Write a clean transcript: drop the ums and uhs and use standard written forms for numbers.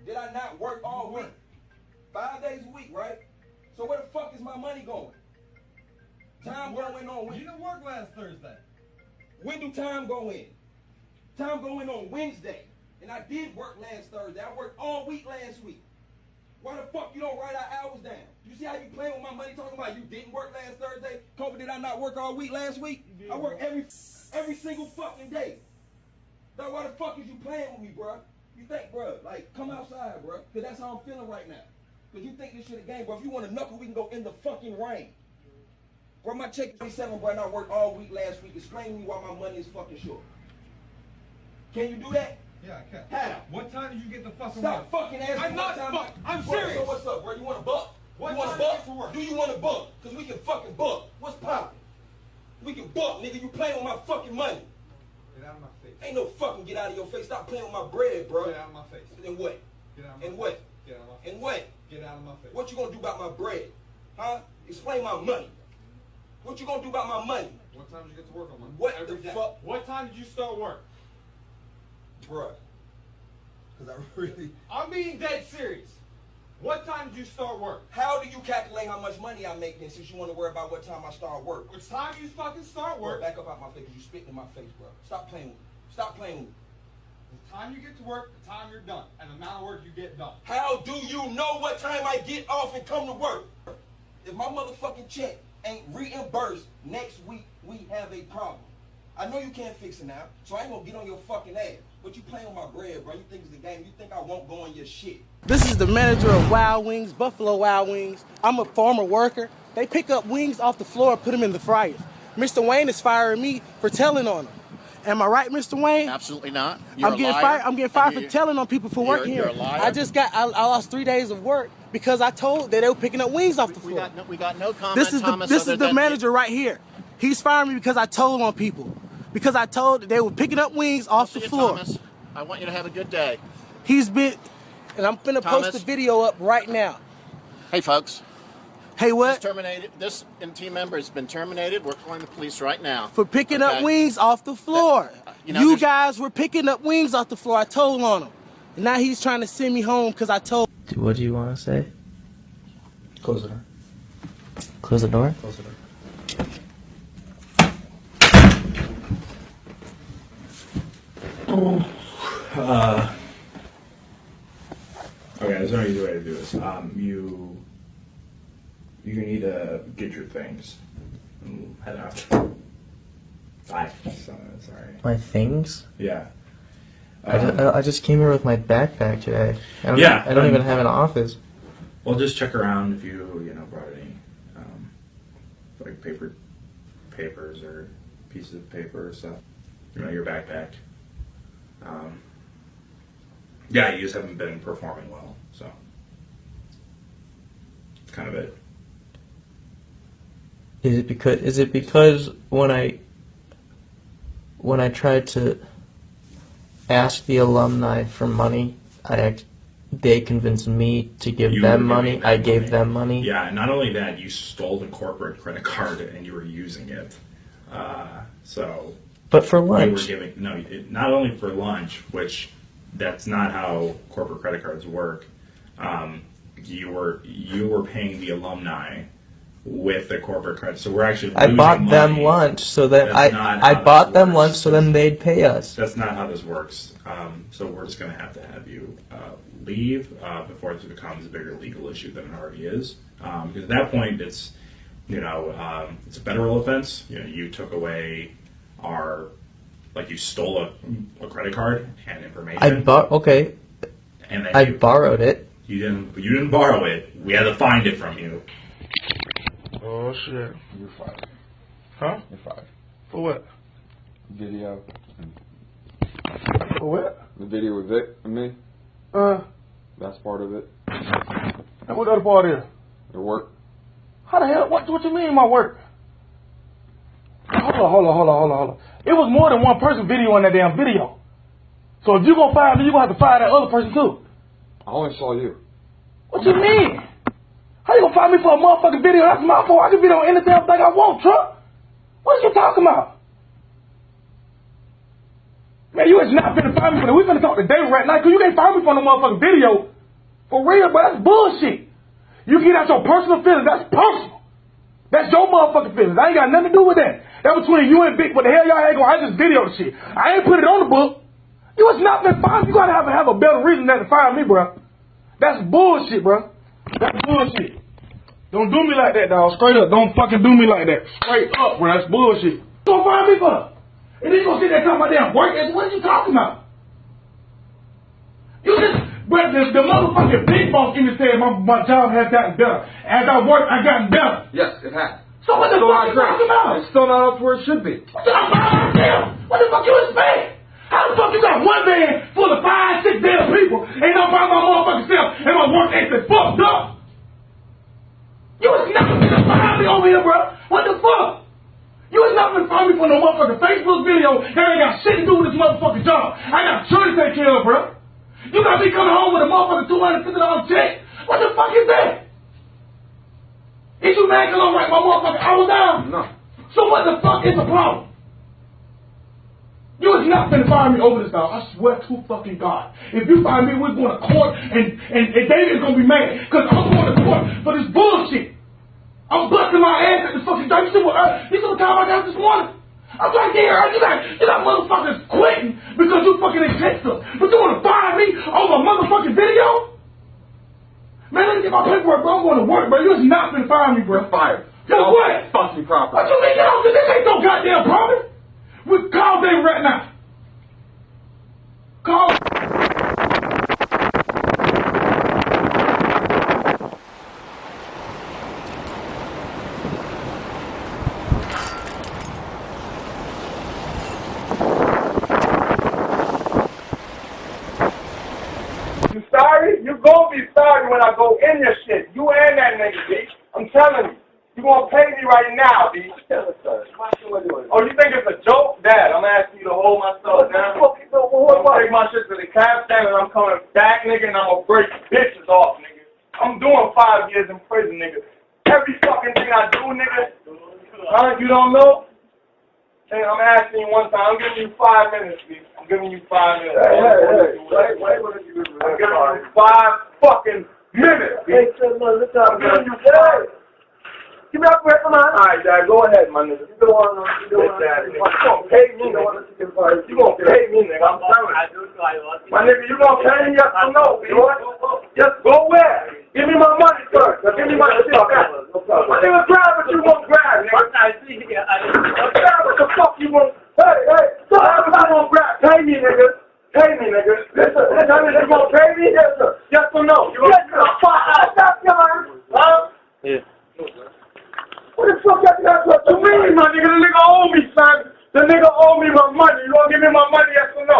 Did I not work all week? 5 days a week, right? So where the fuck is my money going? Time going on when? You didn't work last Thursday. When do time go in? Time going on Wednesday. And I did work last Thursday. I worked all week last week. Why the fuck you don't write our hours down? You see how you playing with my money talking about you didn't work last Thursday? Kobe, did I not work all week last week? I work every single fucking day. Now why the fuck is you playing with me, bro? You think, bro, like, come outside, bro. Because that's how I'm feeling right now. Because you think this shit a game, bro. If you want to knuckle, we can go in the fucking rain. Bro, my check is 27, bro, and I worked all week last week. Explain to me why my money is fucking short. Can you do that? Yeah, I can. How? What time did you get the fucking Stop work? fucking asking I'm me not what time fuck. I'm Bro, serious. So what's up, bro? You want a buck? What You want a time do you buck? get to work? Do you want a buck? Because we can fucking buck. What's poppin'? We can buck, nigga. You playing with my fucking money. Get out of my face. Ain't no fucking get out of your face. Stop playing with my bread, bro. Get out of my face. And what? Get out of my And face. what? Get out of my face. And what? Get out of my face. What you gonna do about my bread? Huh? Explain my money. What you gonna do about my money? What time did you get to work on Monday? What Every the day. fuck? What time did you start work? Bruh. Because I really... I'm being dead serious. What time did you start work? How do you calculate how much money I make then since you want to worry about what time I start work? What time you fucking start Bro, work? back up out my face because you spitting in my face, bro. Stop playing with me. Stop playing with me. The time you get to work, the time you're done, and the amount of work you get done. How do you know what time I get off and come to work? If my motherfucking check ain't reimbursed next week, we have a problem. I know you can't fix it now, so I ain't gonna get on your fucking ass. But you playing with my bread, bro. You think it's the game. You think I won't go on your shit. This is the manager of Wild Wings, Buffalo Wild Wings. I'm a former worker. They pick up wings off the floor and put them in the fryer. Mr. Wayne is firing me for telling on them. Am I right, Mr. Wayne? Absolutely not. You're I'm getting fired for telling on people for working you're here. a liar. I lost 3 days of work because I told that they were picking up wings off the We floor. got no comment. This is the manager right here. He's firing me because I told on people. Because I told that they were picking up wings off the floor. Thomas, I want you to have a good day. He's been, and I'm finna post the video up right now. Hey, folks. Hey, what? This team member has been terminated. We're calling the police right now. For picking up wings off the floor. You guys were picking up wings off the floor. I told on him. And now he's trying to send me home because I told. What do you want to say? Close the door. Close the door? Close the door. Okay, there's no easy way to do this. You need to get your things and head out. Bye. Sorry. My things? Yeah. I just came here with my backpack today. I don't even have an office. Well, just check around if you brought any like papers or pieces of paper or stuff. Your backpack. Yeah, you just haven't been performing well, so that's kind of it. Is it because when I tried to ask the alumni for money, they convinced me to give them money. I gave them money. Yeah, and not only that, you stole the corporate credit card and you were using it. But for lunch. You were giving not only for lunch, which that's not how corporate credit cards work. You were paying the alumni with the corporate credit, so we're actually. I bought them lunch so that I bought them lunch so then they'd pay us. That's not how this works. So we're just going to have you leave before this becomes a bigger legal issue than it already is. Because at that point, it's it's a federal offense. You took away you stole a credit card and information. And then I borrowed it. You didn't borrow it. We had to find it from you. Oh shit. You're fired. Huh? You're fired. For what? Video. For what? The video with Vic and me. That's part of it. And what the other part is? Your work. How the hell? What you mean my work? Hold on. It was more than one person videoing that damn video. So if you gonna fire me, you gonna have to fire that other person too. I only saw you. What you mean? How you gonna fire me for a motherfucking video? That's my fault. I can video on anything I want, Trump. What are you talking about? Man, you is not finna fire me for that. We finna talk to David right now, cause you can't fire me for no motherfucking video. For real, but that's bullshit. You get out your personal feelings, that's personal. That's your motherfucking feelings. I ain't got nothing to do with that. That between you and Big. What the hell y'all ain't gonna, I just video the shit. I ain't put it on the book. You was not been fired. You gotta have a better reason than to fire me, bro. That's bullshit, bro. That's bullshit. Don't do me like that, dog. Straight up. Don't fucking do me like that. Straight up, bro. That's bullshit. You gonna fire me for? And then you gonna sit there talking about damn work. What are you talking about? You just, but the motherfucking big boss even said my job has gotten better. As I work, I gotten better. Yes, it has. So what the fuck you talking about? It's still not up to where it should be. What the fuck you expect? How the fuck you got one van full of 5, 6 damn people, ain't no by my motherfucking self, and my work ethic fucked up? You was not gonna find me over here, bro. What the fuck? You was not gonna find me for no motherfucking Facebook video that ain't got shit to do with this motherfucking job. I got children to take care of, bro. You got me coming home with a motherfucking $250 check. What the fuck is that? Is you mad because I'm right my motherfucking hours down? No. So what the fuck is the problem? You is not gonna fire me over this, dog. I swear to fucking God. If you fire me, we're going to court, and David's gonna be mad because I'm going to court for this bullshit. I'm busting my ass at the fucking job. You see what time I got this morning? I'm right there. You got motherfuckers quitting because you fucking exist us. But you wanna fire me over a motherfucking video? Man, let me get my paperwork, bro. I'm going to work, bro. You is not gonna fire me, bro. You're fired. For what? Fucking property. What you mean? Get off this? This ain't no goddamn problem. We call David right now. Call. You sorry? You gonna be sorry when I go in your shit. You and that nigga, B. I'm telling you. You gonna pay me right now, B. Oh, you think it's a joke? Dad, I'm asking you to hold my stuff down. I'm gonna take my shit to the cab stand and I'm coming back, nigga, and I'm gonna break bitches off, nigga. I'm doing 5 years in prison, nigga. Every fucking thing I do, nigga. Huh? You don't know? Hey, I'm asking you one time. I'm giving you 5 minutes, B. I'm giving you 5 minutes. Wait, I'm giving you 5 fucking minutes, B. I'm giving you 5. Give me up, come on. All right, Dad, go ahead, my nigga. You don't want to. You gonna pay me, nigga. You gonna pay me, nigga. I'm telling you. My nigga, you gonna pay me? Yes or no? Just go where? Give me my money first. Give me my shit back. My nigga, grab what you want to grab, nigga. Grab what the fuck you want. Hey, grab what you want to grab. Pay me, nigga. Pay me, nigga. Listen, you gonna pay me? Yes, sir. Yes or no? You gonna huh? Yeah. What the fuck that got to mean, my nigga? The nigga owe me, son. The nigga owe me my money. You gonna give me my money? Yes